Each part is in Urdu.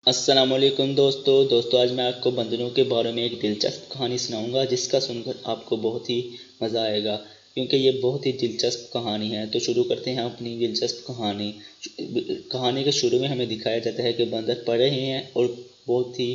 السلام علیکم دوستو آج میں آپ کو بندروں کے بارے میں ایک دلچسپ کہانی سناؤں گا جس کا سن کر آپ کو بہت ہی مزہ آئے گا کیونکہ یہ بہت ہی دلچسپ کہانی ہے۔ تو شروع کرتے ہیں اپنی دلچسپ کہانی۔ کہانی کے شروع میں ہمیں دکھایا جاتا ہے کہ بندر پڑھ رہے ہیں اور بہت ہی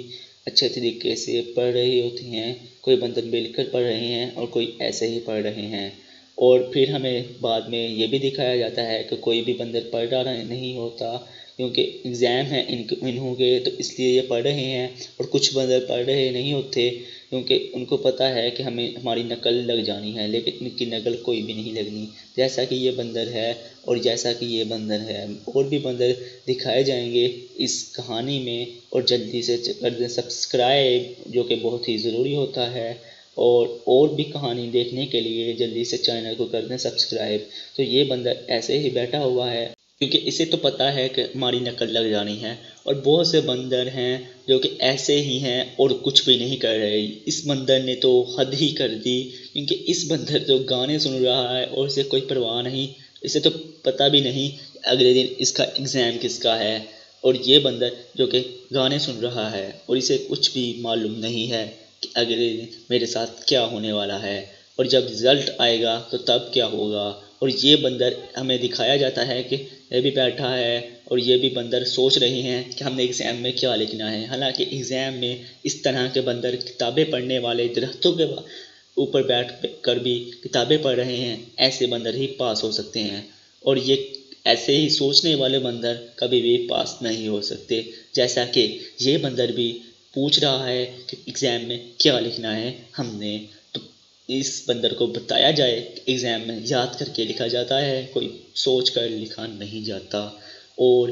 اچھے طریقے سے پڑھ رہی ہوتی ہیں۔ کوئی بندر مل کر پڑھ رہے ہیں اور کوئی ایسے ہی پڑھ رہے ہیں، اور پھر ہمیں بعد میں یہ بھی دکھایا جاتا ہے کہ کوئی بھی بندر پڑھ رہا نہیں ہوتا کیونکہ ایگزام ہے انہوں کے، تو اس لیے یہ پڑھ رہے ہیں۔ اور کچھ بندر پڑھ رہے نہیں ہوتے کیونکہ ان کو پتہ ہے کہ ہماری نقل لگ جانی ہے، لیکن ان کی نقل کوئی بھی نہیں لگنی، جیسا کہ یہ بندر ہے اور جیسا کہ یہ بندر ہے۔ اور بھی بندر دکھائے جائیں گے اس کہانی میں، اور جلدی سے کر دیں سبسکرائب، جو کہ بہت ہی ضروری ہوتا ہے، اور بھی کہانی دیکھنے کے لیے جلدی سے چینل کو کر دیں سبسکرائب۔ تو یہ بندر ایسے ہی بیٹھا ہوا ہے کیونکہ اسے تو پتہ ہے کہ ہماری نقل لگ جانی ہے، اور بہت سے بندر ہیں جو کہ ایسے ہی ہیں اور کچھ بھی نہیں کر رہے۔ اس بندر نے تو حد ہی کر دی کیونکہ اس بندر تو گانے سن رہا ہے اور اسے کوئی پرواہ نہیں، اسے تو پتہ بھی نہیں اگلے دن اس کا ایگزام کس کا ہے۔ اور یہ بندر جو کہ گانے سن رہا ہے اور اسے کچھ بھی معلوم نہیں ہے کہ اگلے دن میرے ساتھ کیا ہونے والا ہے، اور جب رزلٹ آئے گا تو تب کیا ہوگا۔ اور یہ بندر ہمیں دکھایا جاتا ہے کہ یہ بھی بیٹھا ہے اور یہ بھی بندر سوچ رہے ہیں کہ ہم نے ایگزام میں کیا لکھنا ہے۔ حالانکہ ایگزام میں اس طرح کے بندر کتابیں پڑھنے والے، درختوں کے اوپر بیٹھ کر بھی کتابیں پڑھ رہے ہیں، ایسے بندر ہی پاس ہو سکتے ہیں، اور یہ ایسے ہی سوچنے والے بندر کبھی بھی پاس نہیں ہو سکتے، جیسا کہ یہ بندر بھی پوچھ رہا ہے کہ ایگزام میں کیا لکھنا ہے ہم نے۔ تو اس بندر کو بتایا جائے کہ ایگزام میں یاد کر کے لکھا جاتا ہے، کوئی سوچ کر لکھا نہیں جاتا۔ اور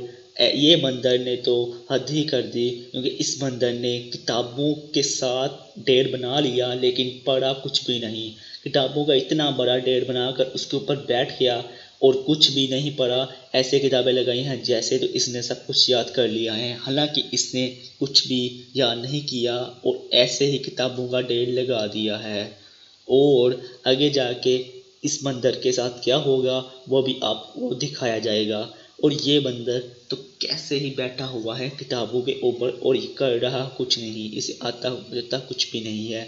یہ بندر نے تو حد ہی کر دی کیونکہ اس بندر نے کتابوں کے ساتھ ڈھیر بنا لیا لیکن پڑھا کچھ بھی نہیں۔ کتابوں کا اتنا بڑا ڈھیر بنا کر اس کے اوپر بیٹھ گیا اور کچھ بھی نہیں پڑھا، ایسے کتابیں لگائی ہیں جیسے تو اس نے سب کچھ یاد کر لیا ہے، حالانکہ اس نے کچھ بھی یاد نہیں کیا اور ایسے ہی کتابوں کا ڈھیر لگا دیا ہے۔ اور آگے جا کے اس بندر کے ساتھ کیا ہوگا وہ بھی آپ کو دکھایا جائے گا۔ اور یہ بندر تو کیسے ہی بیٹھا ہوا ہے کتابوں کے اوپر اور کر رہا کچھ نہیں، اسے آتا کچھ بھی نہیں ہے۔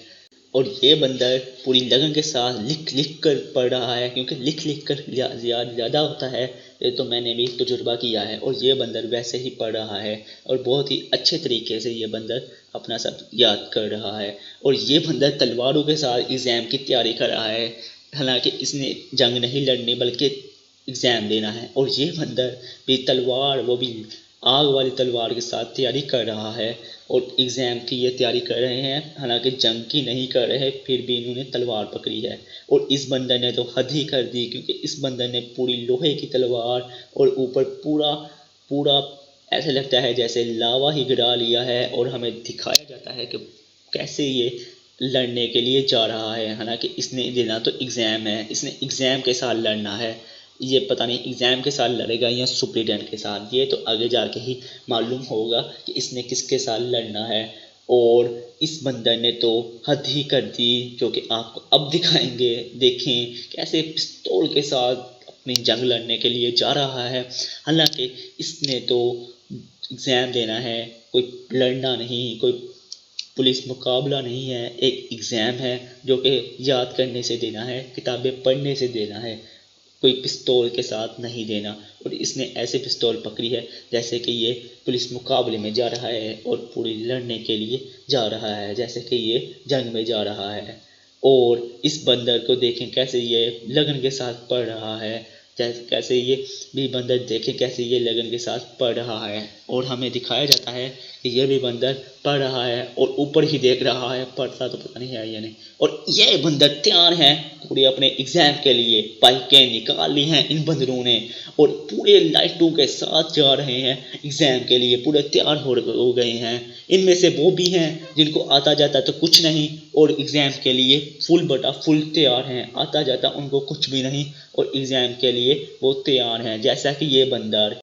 اور یہ بندر پوری لگن کے ساتھ لکھ کر پڑھ رہا ہے کیونکہ لکھ کر زیادہ ہوتا ہے، یہ تو میں نے بھی تجربہ کیا ہے۔ اور یہ بندر ویسے ہی پڑھ رہا ہے اور بہت ہی اچھے طریقے سے یہ بندر اپنا سب یاد کر رہا ہے۔ اور یہ بندر تلواروں کے ساتھ ایگزام کی تیاری کر رہا ہے، حالانکہ اس نے جنگ نہیں لڑنی بلکہ ایگزام دینا ہے۔ اور یہ بندر بھی تلوار، وہ بھی آگ والی تلوار کے ساتھ تیاری کر رہا ہے، اور ایگزام کی یہ تیاری کر رہے ہیں، حالانکہ جنگ کی نہیں کر رہے، پھر بھی انہوں نے تلوار پکڑی ہے۔ اور اس بندر نے تو حد ہی کر دی کیونکہ اس بندر نے پوری لوہے کی تلوار اور اوپر پورا ایسے لگتا ہے جیسے لاوا ہی گرا لیا ہے، اور ہمیں دکھایا جاتا ہے کہ کیسے یہ لڑنے کے لیے جا رہا ہے، حالانکہ اس نے دینا تو ایگزام ہے، اس نے ایگزام کے ساتھ لڑنا ہے۔ یہ پتہ نہیں ایگزام کے ساتھ لڑے گا یا سپریڈنٹ کے ساتھ، یہ تو آگے جا کے ہی معلوم ہوگا کہ اس نے کس کے ساتھ لڑنا ہے۔ اور اس بندر نے تو حد ہی کر دی جو کہ آپ کو اب دکھائیں گے، دیکھیں کیسے پستول کے ساتھ اپنی جنگ لڑنے کے لیے جا رہا ہے، حالانکہ اس نے تو ایگزام دینا ہے، کوئی لڑنا نہیں، کوئی پولیس مقابلہ نہیں ہے، ایک ایگزام ہے جو کہ یاد کرنے سے دینا ہے، کتابیں پڑھنے سے دینا ہے، کوئی پستول کے ساتھ نہیں دینا۔ اور اس نے ایسے پستول پکڑی ہے جیسے کہ یہ پولیس مقابلے میں جا رہا ہے اور پوری لڑنے کے لیے جا رہا ہے، جیسے کہ یہ جنگ میں جا رہا ہے۔ اور اس بندر کو دیکھیں کیسے یہ لگن کے ساتھ پڑھ رہا ہے، کیسے یہ بھی بندر دیکھیں کیسے یہ لگن کے ساتھ پڑھ رہا ہے۔ اور ہمیں دکھایا جاتا ہے کہ یہ بھی بندر پڑھ رہا ہے اور اوپر ہی دیکھ رہا ہے، پڑھتا تو پتہ نہیں ہے یا نہیں۔ اور یہ بندر تیار ہیں پورے اپنے ایگزام کے لیے، بائکیں نکال لی ہیں ان بندروں نے اور پورے لائٹوں کے ساتھ جا رہے ہیں ایگزام کے لیے، پورے تیار ہو گئے ہیں۔ ان میں سے وہ بھی ہیں جن کو آتا جاتا تو کچھ نہیں اور ایگزام کے لیے فل تیار ہیں، آتا جاتا ان کو کچھ بھی نہیں اور ایگزام کے لیے وہ تیار ہیں، جیسا کہ یہ بندر۔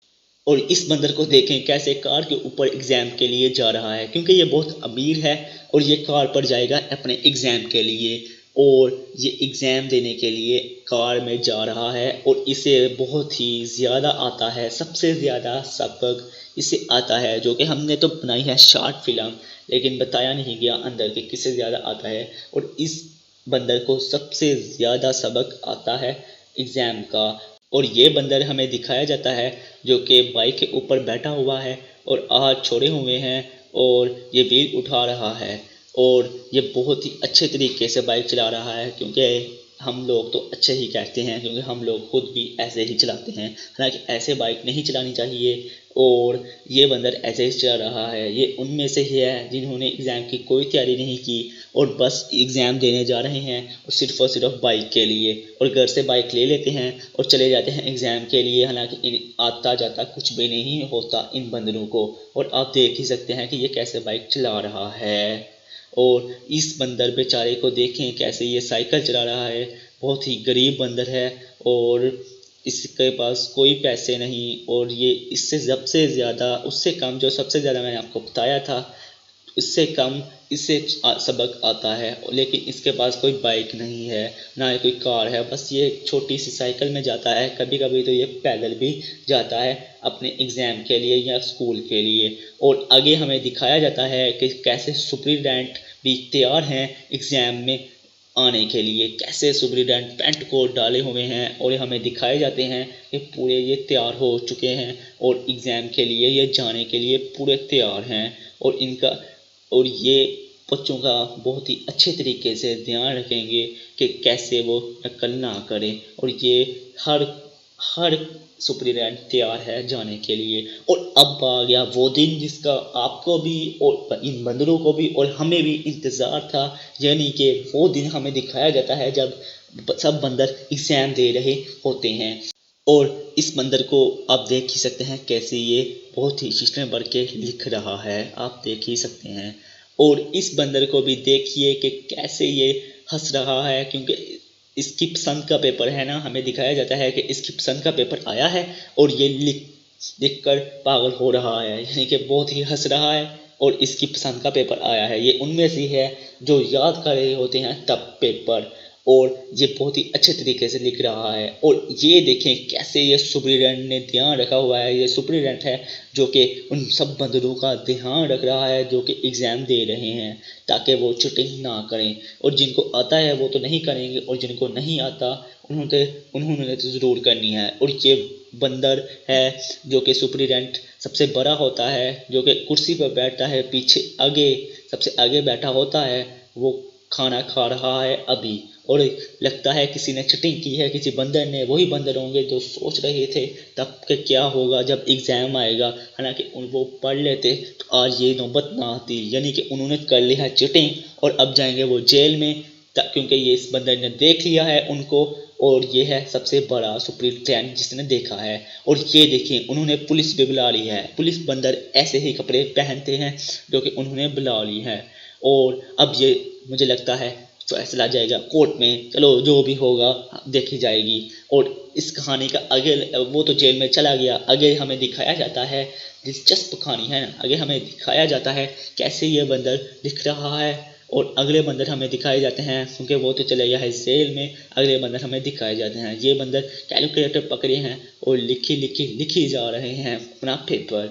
اور اس بندر کو دیکھیں کیسے کار کے اوپر ایگزام کے لیے جا رہا ہے کیونکہ یہ بہت امیر ہے اور یہ کار پر جائے گا اپنے ایگزام کے لیے۔ اور یہ ایگزام دینے کے لیے کار میں جا رہا ہے اور اسے بہت ہی زیادہ آتا ہے، سب سے زیادہ سبق اسے آتا ہے، جو کہ ہم نے تو بنائی ہے شارٹ فلم، لیکن بتایا نہیں گیا اندر کہ کس سے زیادہ آتا ہے۔ اور اس بندر کو سب سے زیادہ سبق آتا ہے ایگزام کا، اور یہ بندر ہمیں دکھایا جاتا ہے جو کہ بائک کے اوپر بیٹھا ہوا ہے اور ہاتھ چھوڑے ہوئے ہیں اور یہ ویل اٹھا رہا ہے، اور یہ بہت ہی اچھے طریقے سے بائک چلا رہا ہے، کیونکہ ہم لوگ تو اچھے ہی کہتے ہیں کیونکہ ہم لوگ خود بھی ایسے ہی چلاتے ہیں، حالانکہ ایسے بائک نہیں چلانی چاہیے۔ اور یہ بندر ایسے ہی چلا رہا ہے، یہ ان میں سے ہی ہے جنہوں نے ایگزام کی کوئی تیاری نہیں کی اور بس ایگزام دینے جا رہے ہیں اور صرف بائک کے لیے، اور گھر سے بائک لے لیتے ہیں اور چلے جاتے ہیں ایگزام کے لیے، حالانکہ آتا جاتا کچھ بھی نہیں ہوتا ان بندروں کو۔ اور آپ دیکھ ہی سکتے ہیں کہ یہ کیسے بائک چلا رہا ہے، اور اس بندر بیچارے کو دیکھیں کیسے یہ سائیکل چلا رہا ہے، بہت ہی غریب بندر ہے، اور اس کے پاس کوئی پیسے نہیں، اور یہ اس سے سب سے زیادہ اس سے کم جو سب سے زیادہ میں نے آپ کو بتایا تھا اس سے کم اس سے سبق آتا ہے، لیکن اس کے پاس کوئی بائک نہیں ہے، نہ ہی کوئی کار ہے، بس یہ چھوٹی سی سائیکل میں جاتا ہے، کبھی کبھی تو یہ پیدل بھی جاتا ہے اپنے ایگزام کے لیے یا اسکول کے لیے۔ اور آگے ہمیں دکھایا جاتا ہے کہ کیسے سپریڈنٹ بھی تیار ہیں ایگزام میں آنے کے لیے، کیسے سپریڈنٹ پینٹ کوٹ ڈالے ہوئے ہیں اور ہمیں دکھائے جاتے ہیں کہ پورے یہ تیار ہو چکے ہیں اور ایگزام کے لیے یہ جانے کے لیے پورے تیار ہیں، اور ان کا اور یہ بچوں کا بہت ہی اچھے طریقے سے دھیان رکھیں گے کہ کیسے وہ نقل نہ کریں، اور یہ ہر سپریڈنٹ تیار ہے جانے کے لیے۔ اور اب آ گیا وہ دن جس کا آپ کو بھی اور ان بندروں کو بھی اور ہمیں بھی انتظار تھا، یعنی کہ وہ دن ہمیں دکھایا جاتا ہے جب سب بندر ایگزام دے رہے ہوتے ہیں، اور اس بندر کو آپ دیکھ ہی سکتے ہیں کیسے یہ بہت ہی شیشے بڑھ کے لکھ رہا ہے، آپ دیکھ ہی سکتے ہیں۔ اور اس بندر کو بھی دیکھیے کہ کیسے یہ ہنس رہا ہے، کیونکہ اس کی پسند کا پیپر ہے نا، ہمیں دکھایا جاتا ہے کہ اس کی پسند کا پیپر آیا ہے اور یہ لکھ کر پاگل ہو رہا ہے، یعنی کہ بہت ہی ہنس رہا ہے، اور اس کی پسند کا پیپر آیا ہے۔ یہ ان میں سے ہے جو یاد کر رہے ہوتے ہیں تب پیپر، اور یہ بہت ہی اچھے طریقے سے لکھ رہا ہے۔ اور یہ دیکھیں کیسے یہ سپریڈنٹ نے دھیان رکھا ہوا ہے، یہ سپریڈنٹ ہے جو کہ ان سب بندروں کا دھیان رکھ رہا ہے جو کہ ایگزام دے رہے ہیں تاکہ وہ چیٹنگ نہ کریں، اور جن کو آتا ہے وہ تو نہیں کریں گے، اور جن کو نہیں آتا انہوں نے تو ضرور کرنی ہے۔ اور یہ بندر ہے جو کہ سپریڈنٹ سب سے بڑا ہوتا ہے، جو کہ کرسی پر بیٹھتا ہے، پیچھے آگے سب سے آگے بیٹھا ہوتا ہے، وہ کھانا کھا رہا ہے ابھی، اور لگتا ہے کسی نے چیٹنگ کی ہے کسی بندر نے، وہی بندر ہوں گے جو سوچ رہے تھے تب کہ کیا ہوگا جب ایگزام آئے گا، حالانکہ وہ پڑھ لیتے تو آج یہ نوبت نہ آتی، یعنی کہ انہوں نے کر لیا ہے چیٹنگ اور اب جائیں گے وہ جیل میں، کیونکہ یہ اس بندر نے دیکھ لیا ہے ان کو، اور یہ ہے سب سے بڑا سپریڈنٹ جس نے دیکھا ہے۔ اور یہ دیکھیں انہوں نے پولیس بھی بلا لی ہے، پولیس بندر ایسے ہی کپڑے پہنتے ہیں جو کہ انہوں نے بلا لی ہے، اور اب یہ مجھے لگتا ہے فیصلہ جائے گا کورٹ میں، چلو جو بھی ہوگا دیکھی جائے گی۔ اور اس کہانی کا آگے وہ تو جیل میں چلا گیا، آگے ہمیں دکھایا جاتا ہے دلچسپ کہانی ہے نا، آگے ہمیں دکھایا جاتا ہے کیسے یہ بندر لکھ رہا ہے، اور اگلے بندر ہمیں دکھائے جاتے ہیں کیونکہ وہ تو چلے گیا ہے جیل میں، اگلے بندر ہمیں دکھائے جاتے ہیں، یہ بندر کیلکولیٹر پکڑے ہیں اور لکھی جا رہے ہیں اپنا پیپر۔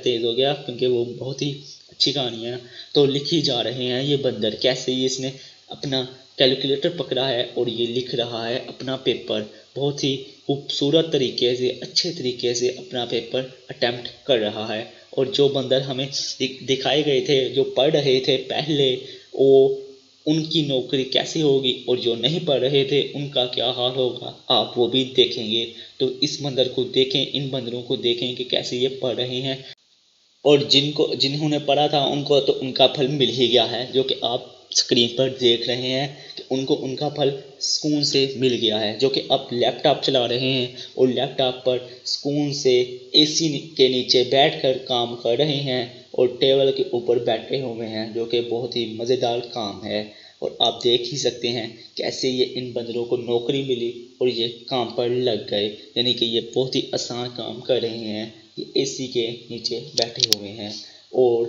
تیز ہو گیا کیونکہ وہ بہت ہی اچھی کہانی ہے، تو لکھی جا رہے ہیں یہ بندر کیسے اس نے اپنا کیلکولیٹر پکڑا ہے اور یہ لکھ رہا ہے اپنا پیپر، بہت ہی خوبصورت طریقے سے اچھے طریقے سے اپنا پیپر اٹیمپٹ کر رہا ہے۔ اور جو بندر ہمیں دکھائے گئے تھے جو پڑھ رہے تھے پہلے، وہ ان کی نوکری کیسی ہوگی، اور جو نہیں پڑھ رہے تھے ان کا کیا حال ہوگا آپ وہ بھی دیکھیں گے۔ تو اس بندر کو دیکھیں، ان بندروں کو دیکھیں کہ کیسے یہ پڑھ رہے ہیں، اور جنہوں نے پڑھا تھا ان کو تو ان کا پھل مل ہی گیا ہے، جو کہ آپ اسکرین پر دیکھ رہے ہیں کہ ان کو ان کا پھل سکون سے مل گیا ہے، جو کہ اب لیپ ٹاپ چلا رہے ہیں اور لیپ ٹاپ پر سکون سے اے سی کے نیچے بیٹھ کر کام کر رہے ہیں، اور ٹیبل کے اوپر بیٹھے ہوئے ہیں، جو کہ بہت ہی مزیدار کام ہے۔ اور آپ دیکھ ہی سکتے ہیں کیسے یہ ان بندروں کو نوکری ملی اور یہ کام پر لگ گئے، یعنی کہ یہ بہت ہی آسان کام کر رہے ہیں، یہ اے سی کے نیچے بیٹھے ہوئے ہیں۔ اور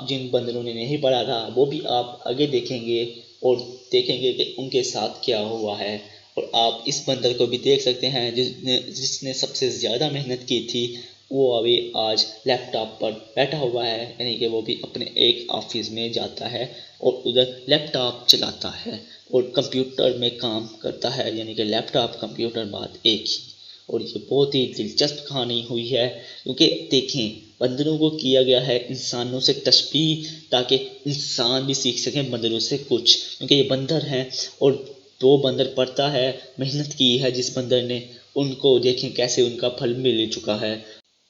جن بندروں نے نہیں پڑھا تھا وہ بھی آپ آگے دیکھیں گے اور دیکھیں گے کہ ان کے ساتھ کیا ہوا ہے۔ اور آپ اس بندر کو بھی دیکھ سکتے ہیں جس نے سب سے زیادہ محنت کی تھی، وہ ابھی آج لیپ ٹاپ پر بیٹھا ہوا ہے، یعنی کہ وہ بھی اپنے ایک آفس میں جاتا ہے اور ادھر لیپ ٹاپ چلاتا ہے اور کمپیوٹر میں کام کرتا ہے، یعنی کہ لیپ ٹاپ کمپیوٹر بات ایک ہی۔ اور یہ بہت ہی دلچسپ کہانی ہوئی ہے، کیونکہ دیکھیں بندروں کو کیا گیا ہے انسانوں سے تشبیہ، تاکہ انسان بھی سیکھ سکیں بندروں سے کچھ، کیونکہ یہ بندر ہیں اور وہ بندر پڑھتا ہے، محنت کی ہے جس بندر نے، ان کو دیکھیں کیسے ان کا پھل مل چکا ہے۔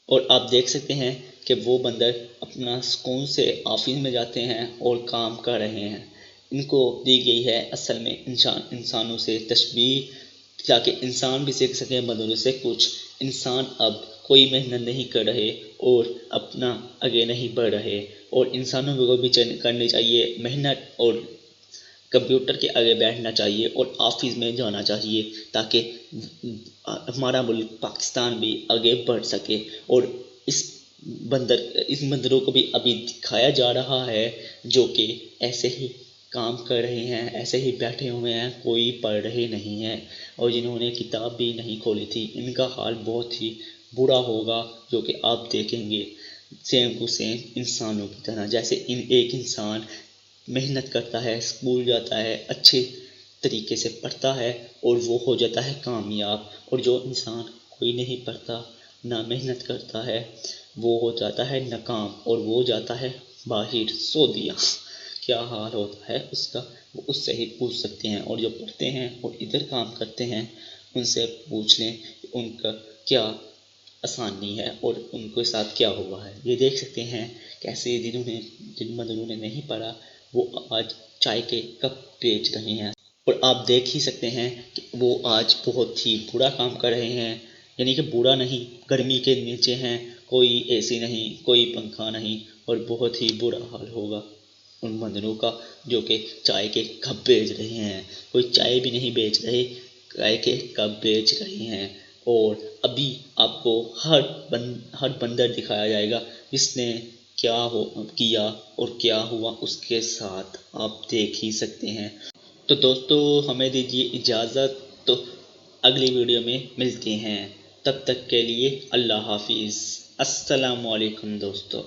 اور آپ دیکھ سکتے ہیں کہ وہ بندر اپنا سکون سے آفس میں جاتے ہیں اور کام کر رہے ہیں۔ ان کو دی گئی ہے اصل میں انسانوں سے تشبیہ، تاکہ انسان بھی سیکھ سکیں بندروں سے کچھ۔ انسان اب کوئی محنت نہیں کر رہے اور اپنا آگے نہیں بڑھ رہے، اور انسانوں کو بھی کرنی چاہیے محنت، اور کمپیوٹر کے آگے بیٹھنا چاہیے اور آفس میں جانا چاہیے، تاکہ ہمارا ملک پاکستان بھی آگے بڑھ سکے۔ اور اس بندروں کو بھی ابھی دکھایا جا رہا ہے جو کہ ایسے ہی کام کر رہے ہیں، ایسے ہی بیٹھے ہوئے ہیں، کوئی پڑھ رہے نہیں ہیں، اور جنہوں نے کتاب بھی نہیں کھولی تھی ان کا حال بہت ہی برا ہوگا، جو کہ آپ دیکھیں گے سیم ٹو سیم انسانوں کی طرح، جیسے ایک انسان محنت کرتا ہے، اسکول جاتا ہے، اچھے طریقے سے پڑھتا ہے اور وہ ہو جاتا ہے کامیاب، اور جو انسان کوئی نہیں پڑھتا نہ محنت کرتا ہے وہ ہو جاتا ہے ناکام اور وہ جاتا ہے باہر سعودیہ۔ کیا حال ہوتا ہے اس کا وہ اس سے ہی پوچھ سکتے ہیں، اور جو پڑھتے ہیں اور ادھر کام کرتے ہیں ان سے پوچھ لیں کہ ان کا کیا آسانی ہے اور ان کے ساتھ کیا ہوا ہے۔ یہ دیکھ سکتے ہیں کیسے جن بندروں نے نہیں پڑھا وہ آج چائے کے کپ بیچ رہے ہیں، اور آپ دیکھ ہی سکتے ہیں کہ وہ آج بہت ہی برا کام کر رہے ہیں، یعنی کہ برا نہیں، گرمی کے نیچے ہیں، کوئی اے سی نہیں، کوئی پنکھا نہیں، اور بہت ہی برا حال ہوگا ان بندروں کا جو کہ چائے کے کپ بیچ رہے ہیں۔ کوئی چائے بھی نہیں بیچ رہے، چائے کے کپ بیچ رہے ہیں۔ اور ابھی آپ کو ہر بندر دکھایا جائے گا جس نے کیا کیا اور کیا ہوا اس کے ساتھ، آپ دیکھ ہی سکتے ہیں۔ تو دوستو ہمیں دیجیے اجازت، تو اگلی ویڈیو میں ملتے ہیں، تب تک کے لیے اللہ حافظ، السلام علیکم دوستو۔